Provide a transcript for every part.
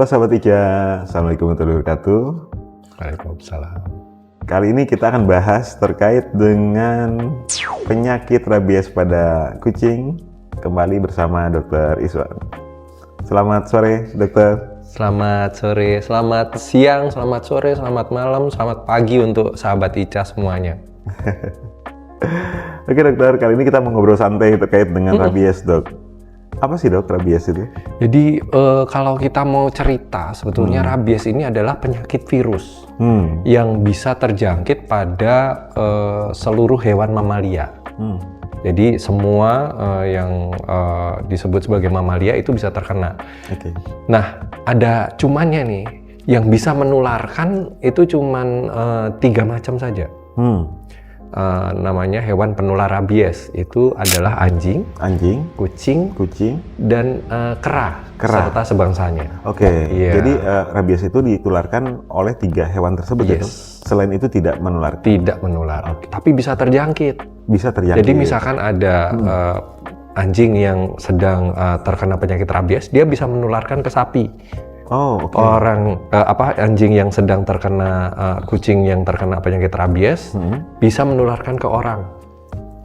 Halo sahabat Ica, Assalamualaikum warahmatullahi wabarakatuh. Waalaikumsalam. Kali ini kita akan bahas terkait dengan penyakit rabies pada kucing. Kembali bersama Dr. Iswan. Selamat sore, dokter. Selamat sore, selamat siang, selamat sore, selamat malam, selamat pagi untuk sahabat Ica semuanya. Oke dokter, kali ini kita mau ngobrol santai terkait dengan rabies, dok. Apa sih dok rabies itu? Jadi kalau kita mau cerita, sebetulnya rabies ini adalah penyakit virus yang bisa terjangkit pada seluruh hewan mamalia. Jadi semua yang disebut sebagai mamalia itu bisa terkena. Oke. Nah, ada cumannya nih, yang bisa menularkan itu cuman 3 macam saja. Namanya hewan penular rabies, itu adalah anjing, kucing, dan kera, serta sebangsanya. Oke. Iya. Jadi rabies itu ditularkan oleh 3 hewan tersebut ya? Selain itu tidak menular? Tidak menular, tapi bisa terjangkit. Bisa terjangkit. Jadi misalkan ada anjing yang sedang terkena penyakit rabies, dia bisa menularkan ke sapi. Oh, oke. Anjing yang sedang terkena kucing yang terkena penyakit rabies bisa menularkan ke orang.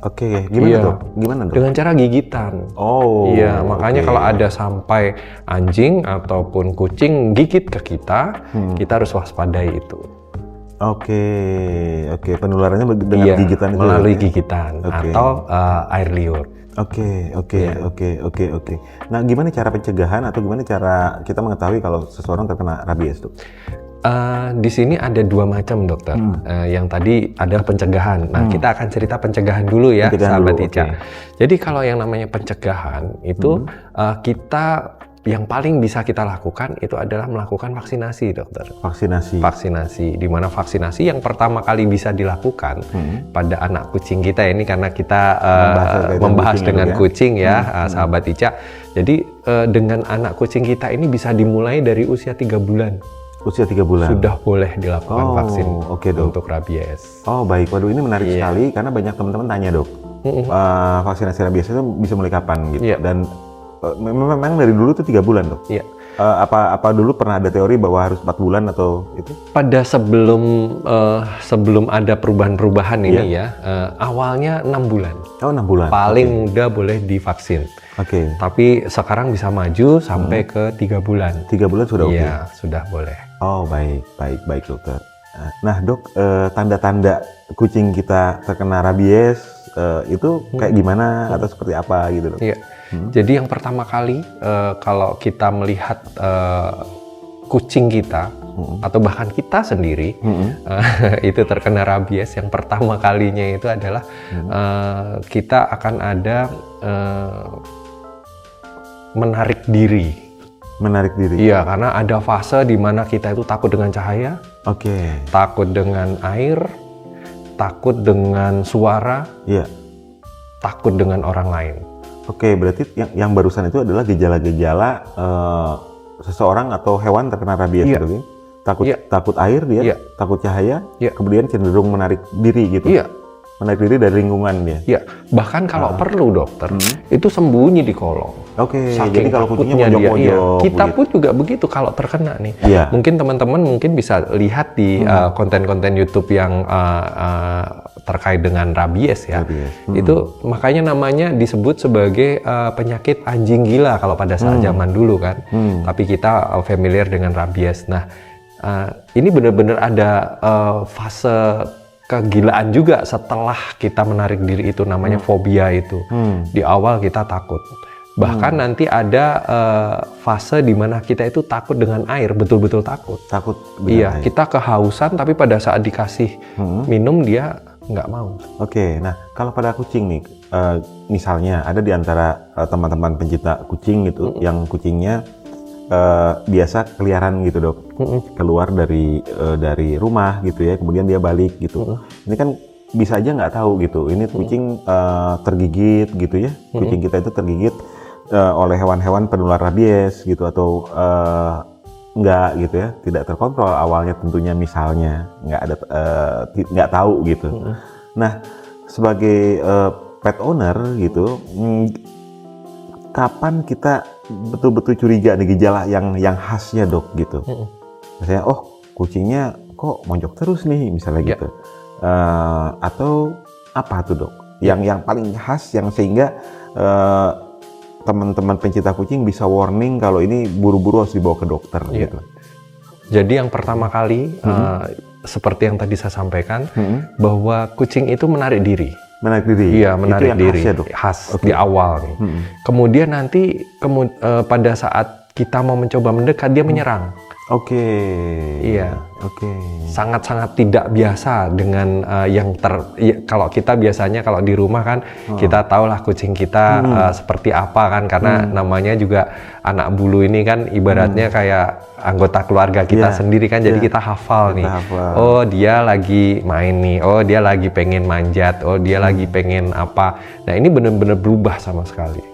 Oke, gimana dok? Dengan cara gigitan. Oh. Iya, makanya kalau ada sampai anjing ataupun kucing gigit ke kita, kita harus waspadai itu. Oke. Penularannya dengan gigitan itu? Melalui gigitan atau air liur. Oke. Nah, gimana cara pencegahan atau gimana cara kita mengetahui kalau seseorang terkena rabies, dok? Di sini ada 2 macam, dokter. Yang tadi adalah pencegahan. Nah, kita akan cerita pencegahan dulu ya, sahabat Ica. Jadi kalau yang namanya pencegahan itu yang paling bisa kita lakukan itu adalah melakukan vaksinasi, dokter. Vaksinasi, di mana vaksinasi yang pertama kali bisa dilakukan pada anak kucing kita ini, karena kita membahas dengan kucing ya, sahabat Ica. Jadi dengan anak kucing kita ini bisa dimulai dari usia 3 bulan. Usia 3 bulan? Sudah boleh dilakukan vaksin untuk rabies. Oh baik, waduh ini menarik sekali karena banyak teman-teman tanya, dok. Vaksinasi rabies itu bisa mulai kapan gitu? Dan memang dari dulu tuh 3 bulan, dok? Iya. Apa dulu pernah ada teori bahwa harus 4 bulan atau itu? Pada sebelum ada perubahan-perubahan ini awalnya 6 bulan. Oh, 6 bulan. Paling muda boleh divaksin. Oke. Tapi sekarang bisa maju sampai ke 3 bulan. 3 bulan sudah oke? Iya, sudah boleh. Oh, baik, dokter. Nah, dok, tanda-tanda kucing kita terkena rabies itu kayak gimana atau seperti apa gitu, dok? Iya. Jadi yang pertama kali kalau kita melihat kucing kita atau bahkan kita sendiri itu terkena rabies, yang pertama kalinya itu adalah kita akan ada menarik diri. Menarik diri? Iya, karena ada fase di mana kita itu takut dengan cahaya, takut dengan air, takut dengan suara, takut dengan orang lain. Oke, berarti yang barusan itu adalah gejala-gejala seseorang atau hewan terkena rabies gitu? Takut air dia, takut cahaya, kemudian cenderung menarik diri gitu? Iya. Menarik diri dari lingkungan dia? Iya, bahkan kalau perlu, dokter, itu sembunyi di kolong. Oke, jadi kalau kucingnya mojok-mojok. Kita pun juga begitu kalau terkena nih. Mungkin teman-teman bisa lihat di konten-konten YouTube yang terkait dengan rabies ya. Itu makanya namanya disebut sebagai penyakit anjing gila kalau pada saat zaman dulu kan. Tapi kita familiar dengan rabies. Nah, ini benar-benar ada fase kegilaan juga setelah kita menarik diri, itu namanya fobia itu. Di awal kita takut. Bahkan nanti ada fase di mana kita itu takut dengan air, betul-betul takut. Iya, kita kehausan tapi pada saat dikasih minum dia nggak mau. Oke, nah kalau pada kucing nih, misalnya ada di antara teman-teman pencinta kucing gitu, yang kucingnya biasa keliaran gitu, dok, keluar dari rumah gitu ya, kemudian dia balik gitu. Ini kan bisa aja nggak tahu gitu, ini kucing tergigit gitu ya, kucing kita itu tergigit oleh hewan-hewan penular rabies gitu, atau enggak gitu ya, tidak terkontrol awalnya tentunya, misalnya nggak tahu gitu. Nah, sebagai pet owner gitu, kapan kita betul-betul curiga nih gejala yang khasnya dok gitu. Misalnya, oh kucingnya kok monjok terus nih misalnya gitu. Atau apa tuh dok? Yang paling khas yang sehingga teman-teman pencinta kucing bisa warning kalau ini buru-buru harus dibawa ke dokter gitu. Jadi yang pertama kali seperti yang tadi saya sampaikan bahwa kucing itu menarik diri. Menarik diri. Iya, menarik diri. Khas, ya, dok? Khas di awal nih. Kemudian nanti pada saat kita mau mencoba mendekat dia menyerang. Iya. Sangat-sangat tidak biasa dengan kalau kita biasanya kalau di rumah kan kita tahulah kucing kita seperti apa kan, karena namanya juga anak bulu ini kan ibaratnya kayak anggota keluarga kita sendiri kan, jadi kita hafal nih. Oh dia lagi main nih, oh dia lagi pengen manjat, oh dia lagi pengen apa. Nah ini benar-benar berubah sama sekali.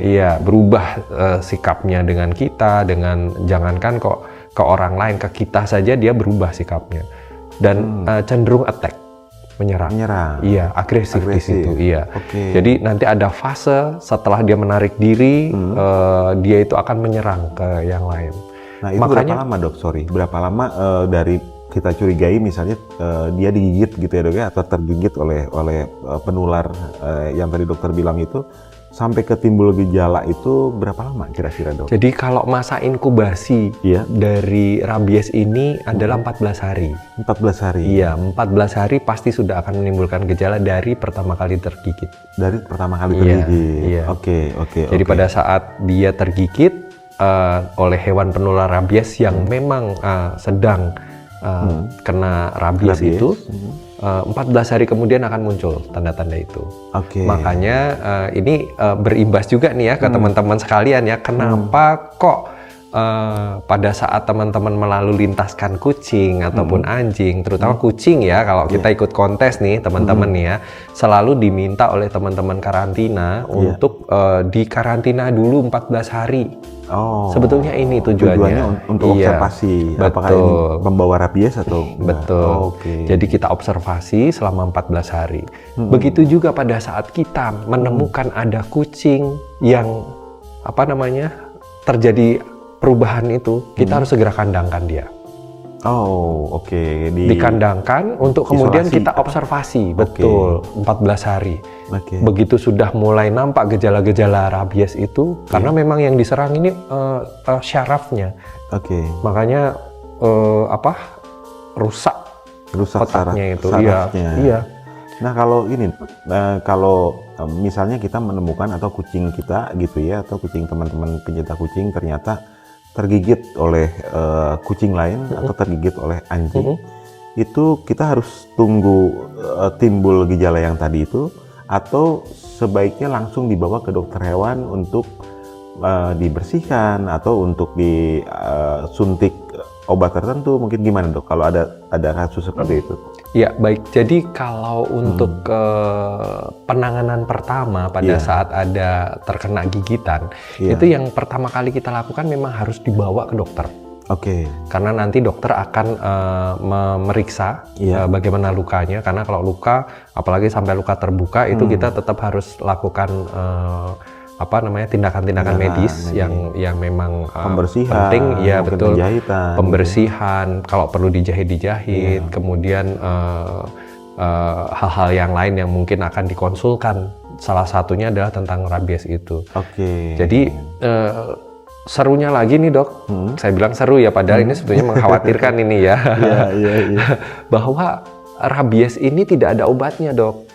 Iya, berubah sikapnya dengan kita, dengan jangankan kok ke orang lain, ke kita saja dia berubah sikapnya dan cenderung attack, menyerang. Iya, agresif di situ. Iya. Jadi nanti ada fase setelah dia menarik diri, dia itu akan menyerang ke yang lain. Nah itu makanya, berapa lama dok? Berapa lama dari kita curigai misalnya dia digigit gitu ya dok ya, atau tergigit oleh penular yang tadi dokter bilang itu, sampai ke timbul gejala itu berapa lama kira-kira dok? Jadi kalau masa inkubasi dari rabies ini adalah 14 hari. 14 hari? Iya, 14 hari pasti sudah akan menimbulkan gejala dari pertama kali tergigit. Dari pertama kali tergigit? Iya. Oke. Jadi pada saat dia tergigit oleh hewan penular rabies yang memang sedang kena rabies itu, 14 hari kemudian akan muncul tanda-tanda itu. Makanya ini berimbas juga nih ya ke teman-teman sekalian ya, kenapa kok pada saat teman-teman melalui lintaskan kucing ataupun anjing, terutama kucing ya, kalau kita ikut kontes nih teman-teman nih ya, selalu diminta oleh teman-teman karantina untuk dikarantina dulu 14 hari. Sebetulnya ini tujuannya untuk observasi apakah ini membawa rabies atau betul. Jadi kita observasi selama 14 hari. Begitu juga pada saat kita menemukan ada kucing yang terjadi perubahan itu, kita harus segera kandangkan dia. Dikandangkan untuk kemudian kita observasi, betul, 14 hari. Begitu sudah mulai nampak gejala-gejala rabies itu, karena memang yang diserang ini syarafnya. Makanya rusak otaknya itu. Iya. Nah kalau ini, kalau misalnya kita menemukan atau kucing kita gitu ya, atau kucing teman-teman pencinta kucing ternyata tergigit oleh kucing lain atau tergigit oleh anjing, itu kita harus tunggu timbul gejala yang tadi itu, atau sebaiknya langsung dibawa ke dokter hewan untuk dibersihkan atau untuk disuntik obat tertentu, mungkin gimana dok kalau ada kasus seperti itu? Ya baik, jadi kalau untuk penanganan pertama pada saat ada terkena gigitan, itu yang pertama kali kita lakukan memang harus dibawa ke dokter. Karena nanti dokter akan memeriksa bagaimana lukanya, karena kalau luka, apalagi sampai luka terbuka, itu kita tetap harus lakukan tindakan-tindakan medis yang memang penting, ya betul, pembersihan, kalau perlu dijahit, kemudian hal-hal yang lain yang mungkin akan dikonsulkan, salah satunya adalah tentang rabies itu. Jadi serunya lagi nih dok, saya bilang seru ya, padahal ini sebetulnya mengkhawatirkan ini ya, bahwa rabies ini tidak ada obatnya dok.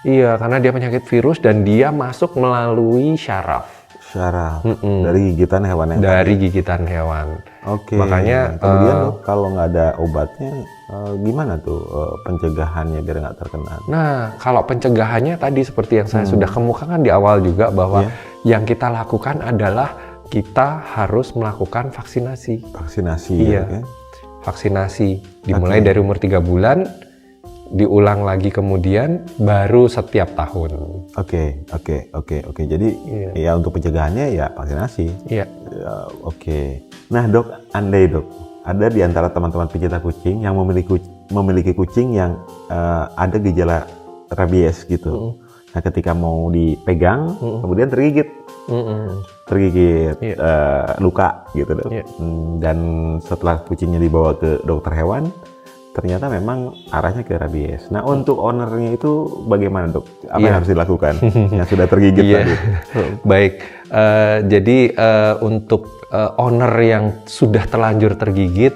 Iya, karena dia penyakit virus dan dia masuk melalui syaraf. Dari gigitan hewan yang gigitan hewan. Makanya kemudian kalau nggak ada obatnya, gimana tuh pencegahannya biar nggak terkena? Nah, kalau pencegahannya tadi seperti yang saya sudah kemukakan di awal juga, bahwa yang kita lakukan adalah kita harus melakukan vaksinasi. Vaksinasi dimulai dari umur 3 bulan, diulang lagi kemudian baru setiap tahun. Jadi ya untuk pencegahannya ya vaksinasi. Nah dok, andai dok ada di antara teman-teman pencinta kucing yang memiliki kucing yang ada gejala rabies gitu. Nah ketika mau dipegang kemudian tergigit tergigit luka gitu dok. Dan setelah kucingnya dibawa ke dokter hewan, ternyata memang arahnya ke rabies. Nah untuk ownernya itu bagaimana dok? Apa yang harus dilakukan yang sudah tergigit tadi? Baik, jadi untuk owner yang sudah terlanjur tergigit,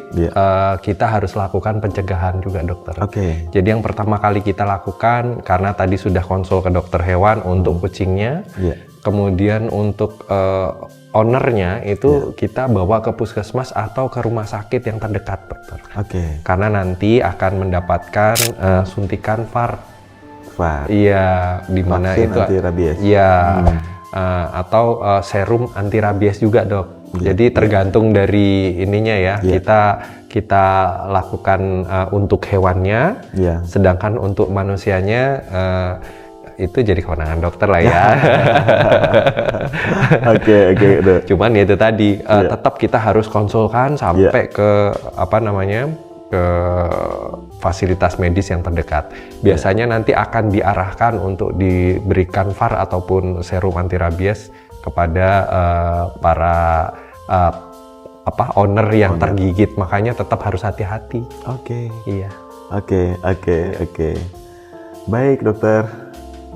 kita harus lakukan pencegahan juga dokter. Jadi yang pertama kali kita lakukan, karena tadi sudah konsul ke dokter hewan untuk kucingnya, kemudian untuk ownernya itu kita bawa ke puskesmas atau ke rumah sakit yang terdekat dokter. Karena nanti akan mendapatkan suntikan VAR. Iya, di mana itu anti rabies. Iya. Atau serum anti rabies juga dok. Jadi tergantung dari ininya ya. Kita lakukan untuk hewannya, sedangkan untuk manusianya itu jadi kewenangan dokter lah ya. Cuman ya itu tadi tetap kita harus konsulkan sampai ke ke fasilitas medis yang terdekat. Biasanya nanti akan diarahkan untuk diberikan VAR ataupun serum anti rabies kepada para owner yang tergigit. Makanya tetap harus hati-hati. Baik dokter.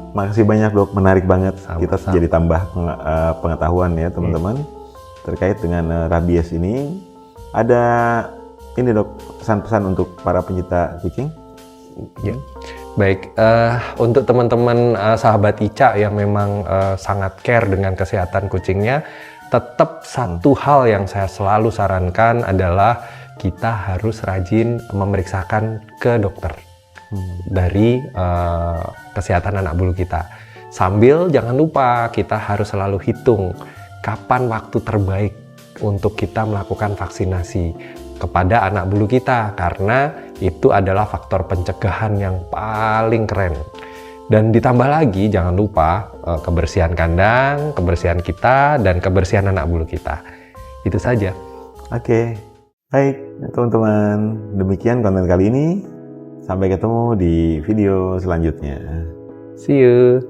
Makasih banyak dok, menarik banget. Kita jadi tambah pengetahuan ya teman-teman terkait dengan rabies ini. Ada ini dok, pesan-pesan untuk para pencinta kucing? Baik, untuk teman-teman sahabat Ica yang memang sangat care dengan kesehatan kucingnya, tetap satu hal yang saya selalu sarankan adalah kita harus rajin memeriksakan ke dokter dari kesehatan anak bulu kita. Sambil jangan lupa kita harus selalu hitung kapan waktu terbaik untuk kita melakukan vaksinasi kepada anak bulu kita, karena itu adalah faktor pencegahan yang paling keren. Dan ditambah lagi jangan lupa kebersihan kandang, kebersihan kita, dan kebersihan anak bulu kita. Itu saja. Baik teman-teman, demikian konten kali ini. Sampai ketemu di video selanjutnya. See you.